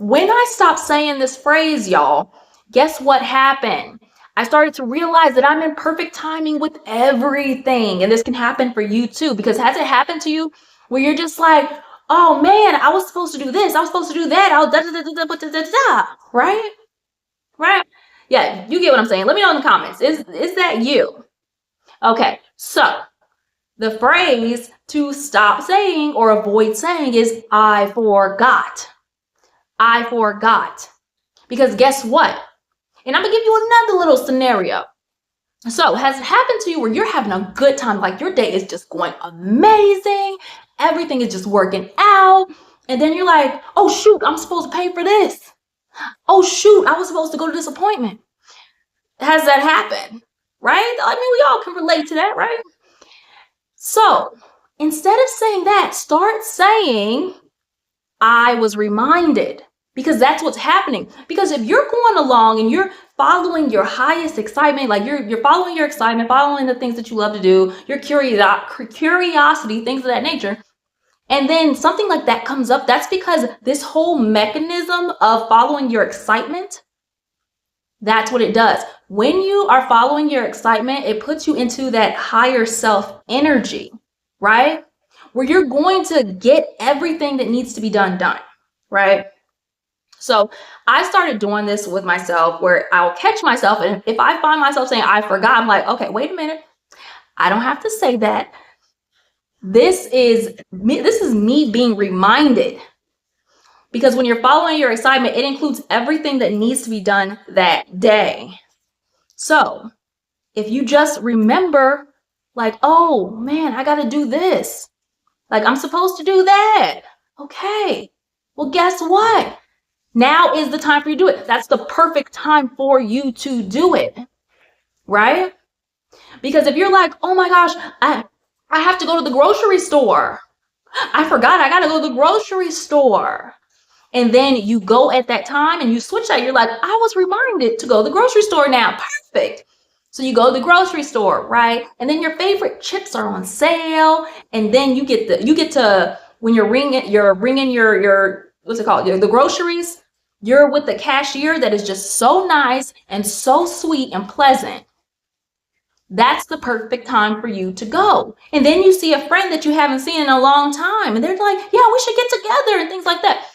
When I stopped saying this phrase, y'all, guess what happened? I started to realize that I'm in perfect timing with everything. And this can happen for you too, because has it happened to you where you're just like, oh man, I was supposed to do this, I was supposed to do that, I was da da da da da da da da, right? Right? Yeah, you get what I'm saying. Let me know in the comments. Is that you? Okay, so the phrase to stop saying or avoid saying is I forgot. I forgot. Because guess what? And I'm gonna give you another little scenario. So, has it happened to you where you're having a good time? Like your day is just going amazing, everything is just working out, and then you're like, oh shoot, I'm supposed to pay for this. Oh shoot, I was supposed to go to this appointment. Has that happened? Right? I mean, we all can relate to that, right? So, instead of saying that, start saying, I was reminded. Because that's what's happening. Because if you're going along and you're following your highest excitement, like you're following your excitement, following the things that you love to do, your curiosity, things of that nature, and then something like that comes up, that's because this whole mechanism of following your excitement, that's what it does. When you are following your excitement, it puts you into that higher self energy, right? Where you're going to get everything that needs to be done, right? So I started doing this with myself where I'll catch myself. And if I find myself saying, I forgot, I'm like, okay, wait a minute. I don't have to say that. This is me being reminded. Because when you're following your excitement, it includes everything that needs to be done that day. So if you just remember, like, oh man, I got to do this. Like, I'm supposed to do that. Okay. Well, guess what? Now is the time for you to do it. That's the perfect time for you to do it, right? Because if you're like, oh my gosh, I have to go to the grocery store. I forgot I got to go to the grocery store. And then you go at that time and you switch that. You're like, I was reminded to go to the grocery store now. Perfect. So you go to the grocery store, right? And then your favorite chips are on sale. And then you get to when you're ringing your what's it called? The groceries. You're with the cashier that is just so nice and so sweet and pleasant. That's the perfect time for you to go. And then you see a friend that you haven't seen in a long time and they're like, yeah, we should get together and things like that.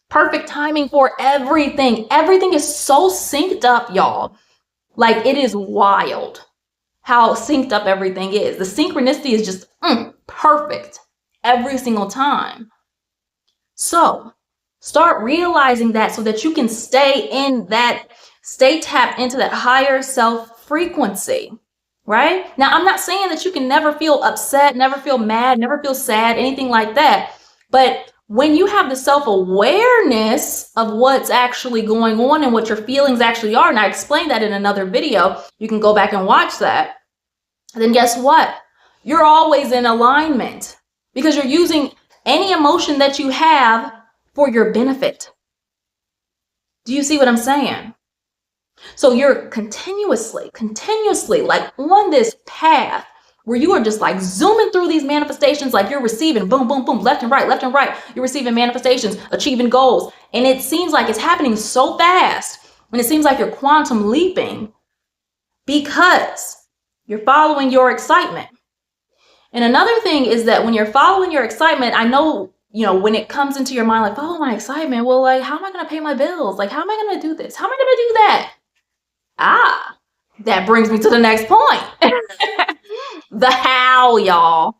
Perfect timing for everything. Everything is so synced up, y'all. Like, it is wild how synced up everything is. The synchronicity is just perfect every single time. So start realizing that so that you can stay tapped into that higher self frequency, right? Now, I'm not saying that you can never feel upset, never feel mad, never feel sad, anything like that. But when you have the self-awareness of what's actually going on and what your feelings actually are, and I explained that in another video, you can go back and watch that, then guess what? You're always in alignment because you're using any emotion that you have for your benefit. Do you see what I'm saying? So you're continuously like on this path where you are just like zooming through these manifestations, like you're receiving boom, boom, boom, left and right. You're receiving manifestations, achieving goals. And it seems like it's happening so fast. And it seems like you're quantum leaping because you're following your excitement. And another thing is that when you're following your excitement, I know, when it comes into your mind, like, follow my excitement. Well, like, how am I going to pay my bills? Like, how am I going to do this? How am I going to do that? That brings me to the next point. The how, y'all.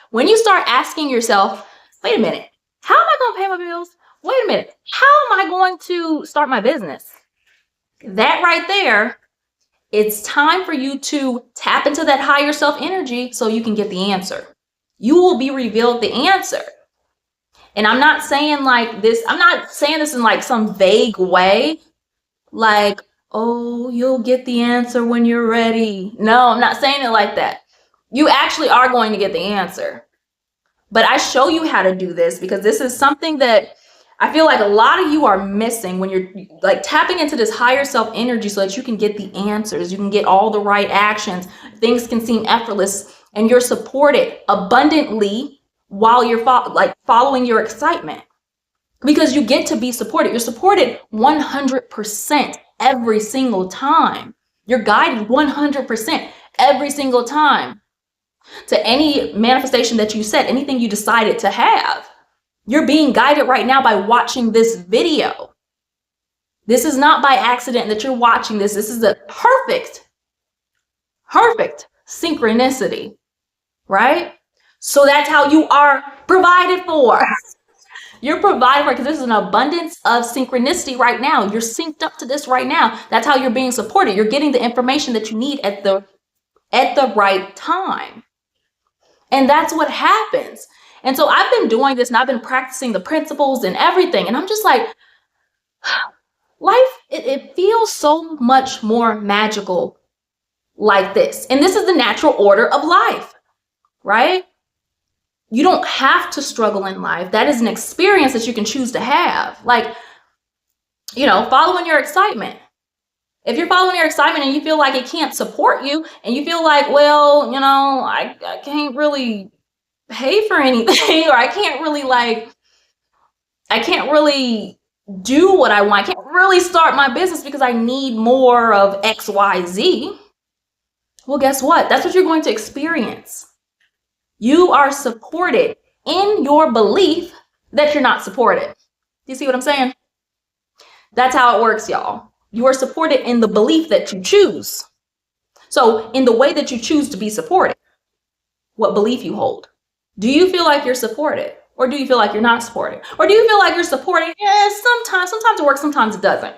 When you start asking yourself, wait a minute, how am I going to pay my bills? Wait a minute, how am I going to start my business? That right there, it's time for you to tap into that higher self energy so you can get the answer. You will be revealed the answer. And I'm not saying this in like some vague way, like, oh, you'll get the answer when you're ready. No, I'm not saying it like that. You actually are going to get the answer. But I show you how to do this because this is something that I feel like a lot of you are missing when you're like tapping into this higher self energy so that you can get the answers. You can get all the right actions. Things can seem effortless and you're supported abundantly while you're following your excitement. because you get to be supported. You're supported 100% every single time. You're guided 100% every single time to any manifestation that you set, anything you decided to have. You're being guided right now by watching this video. This is not by accident that you're watching this. This is a perfect synchronicity, right? So that's how you are provided for. You're provided for because there's an abundance of synchronicity right now. You're synced up to this right now. That's how you're being supported. You're getting the information that you need at the right time. And that's what happens. And so I've been doing this and I've been practicing the principles and everything. And I'm just like, life, it feels so much more magical like this. And this is the natural order of life, right? You don't have to struggle in life. That is an experience that you can choose to have. Like, following your excitement. If you're following your excitement and you feel like it can't support you and you feel like, well, I can't really pay for anything or I can't really do what I want. I can't really start my business because I need more of X, Y, Z. Well, guess what? That's what you're going to experience. You are supported in your belief that you're not supported. Do you see what I'm saying? That's how it works, y'all. You are supported in the belief that you choose. So in the way that you choose to be supported, what belief you hold. Do you feel like you're supported? Or do you feel like you're not supported? Or do you feel like you're supported? Yeah, sometimes it works, sometimes it doesn't.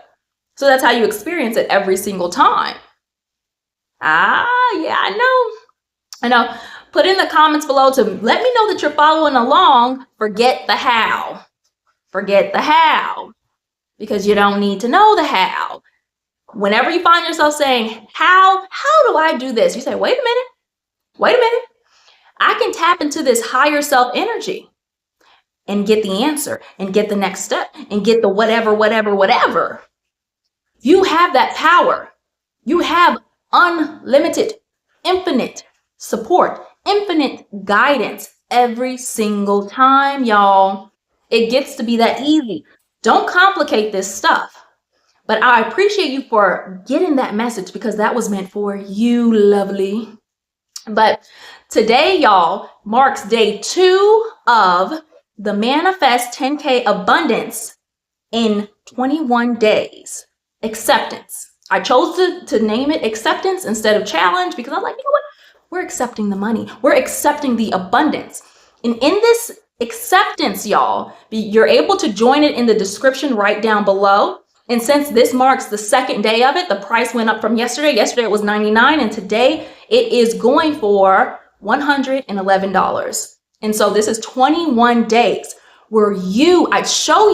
So that's how you experience it every single time. Yeah, I know. Put in the comments below to let me know that you're following along. Forget the how. Because you don't need to know the how. Whenever you find yourself saying, how do I do this? You say, wait a minute. I can tap into this higher self energy and get the answer and get the next step and get the whatever. You have that power. You have unlimited, infinite support, infinite guidance every single time, y'all. It gets to be that easy. Don't complicate this stuff. But I appreciate you for getting that message because that was meant for you, lovely. But today, y'all, marks day 2 of the Manifest 10K Abundance in 21 days. Acceptance. I chose to name it acceptance instead of challenge because I'm like, you know what? We're accepting the money. We're accepting the abundance. And in this acceptance, y'all, you're able to join it in the description right down below. And since this marks the second day of it, the price went up from yesterday. Yesterday it was $99 and today it is going for $111. And so this is 21 days where I show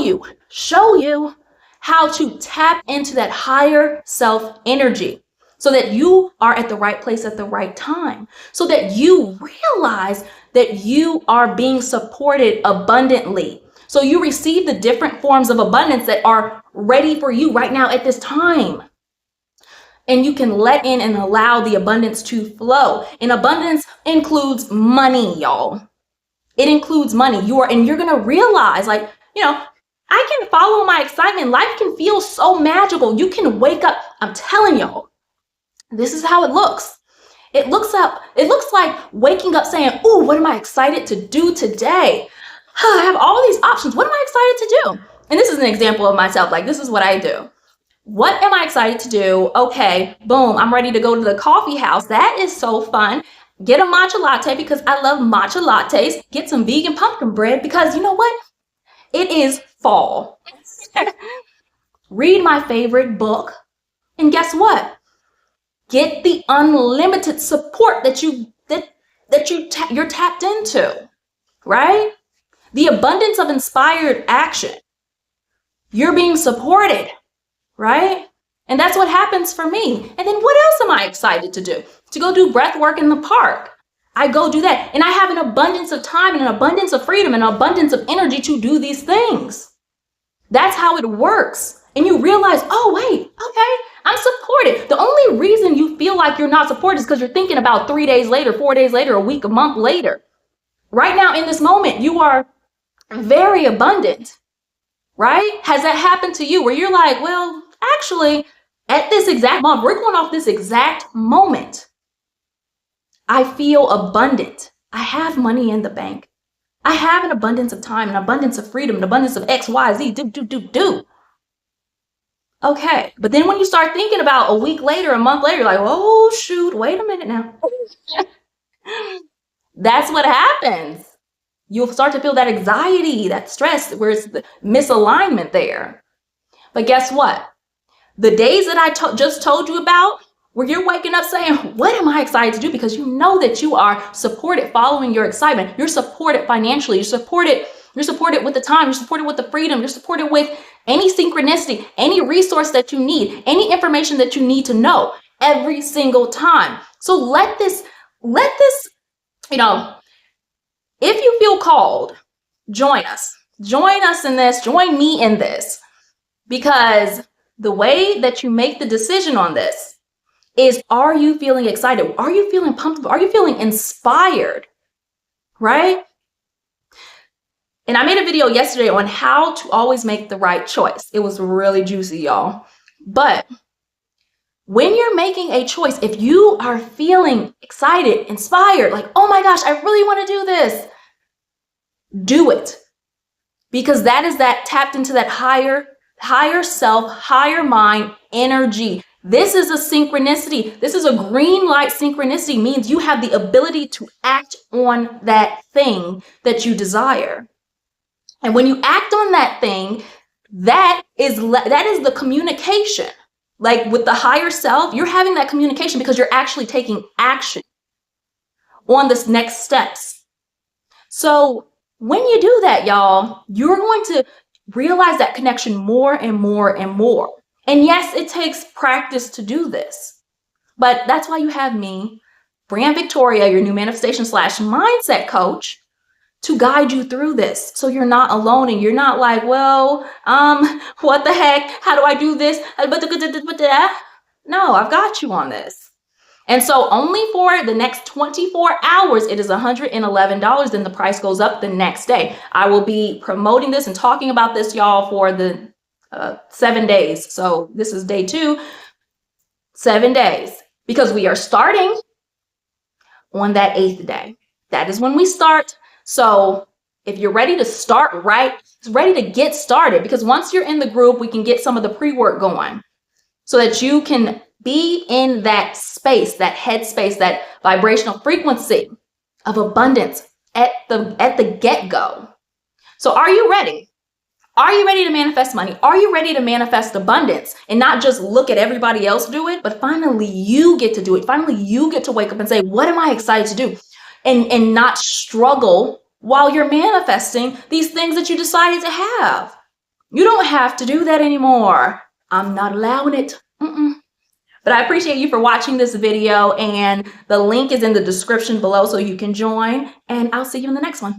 you how to tap into that higher self energy so that you are at the right place at the right time, so that you realize that you are being supported abundantly. So you receive the different forms of abundance that are ready for you right now at this time. And you can let in and allow the abundance to flow. And abundance includes money, y'all. It includes money. You're going to realize, I can follow my excitement. Life can feel so magical. You can wake up. I'm telling y'all, this is how it looks. It looks like waking up saying, "Ooh, what am I excited to do today? I have all these options. What am I excited to do?" And this is an example of myself. Like, this is what I do. What am I excited to do? Okay, boom, I'm ready to go to the coffee house. That is so fun. Get a matcha latte because I love matcha lattes. Get some vegan pumpkin bread because you know what? It is fall. Read my favorite book. And guess what? Get the unlimited support that you're tapped into, right? The abundance of inspired action. You're being supported, right? And that's what happens for me. And then what else am I excited to do? To go do breath work in the park. I go do that. And I have an abundance of time and an abundance of freedom and an abundance of energy to do these things. That's how it works. And you realize, oh, wait, okay, I'm supported. The only reason you feel like you're not supported is because you're thinking about 3 days later, 4 days later, a week, a month later. Right now in this moment, you are very abundant. right? Has that happened to you where you're like, well, actually, at this exact moment, we're going off this exact moment, I feel abundant. I have money in the bank. I have an abundance of time, an abundance of freedom, an abundance of X, Y, Z, do. Okay, but then when you start thinking about a week later, a month later, you're like, oh shoot, wait a minute now. That's what happens. You'll start to feel that anxiety, that stress, where it's the misalignment there. But guess what? The days that I just told you about, where you're waking up saying, what am I excited to do? Because you know that you are supported following your excitement. You're supported financially. You're supported with the time. You're supported with the freedom. You're supported with any synchronicity, any resource that you need, any information that you need to know every single time. So let this, you know, if you feel called, join us. Join us in this. Join me in this. Because the way that you make the decision on this is, are you feeling excited? Are you feeling pumped? Are you feeling inspired? Right? And I made a video yesterday on how to always make the right choice. It was really juicy, y'all. But when you're making a choice, if you are feeling excited, inspired, like, oh my gosh, I really want to do this, do it. Because that is that tapped into that higher self, higher mind energy. This is a synchronicity. This is a green light synchronicity, means you have the ability to act on that thing that you desire. And when you act on that thing, that is the communication. Like with the higher self, you're having that communication because you're actually taking action on this next steps. So when you do that, y'all, you're going to realize that connection more and more and more. And yes, it takes practice to do this, but that's why you have me, Brianne Victoria, your new manifestation / mindset coach, to guide you through this. So you're not alone and you're not like, well, what the heck? How do I do this? No, I've got you on this. And so only for the next 24 hours, it is $111. Then the price goes up the next day. I will be promoting this and talking about this, y'all, for the 7 days. So this is day 2, 7 days, because we are starting on that 8th day. That is when we start. So if you're ready to start right, ready to get started, because once you're in the group, we can get some of the pre-work going so that you can be in that space, that headspace, that vibrational frequency of abundance at the get-go. So are you ready? Are you ready to manifest money? Are you ready to manifest abundance and not just look at everybody else do it, but finally you get to do it. Finally, you get to wake up and say, what am I excited to do? And not struggle while you're manifesting these things that you decided to have. You don't have to do that anymore. I'm not allowing it. But I appreciate you for watching this video, and the link is in the description below so you can join, and I'll see you in the next one.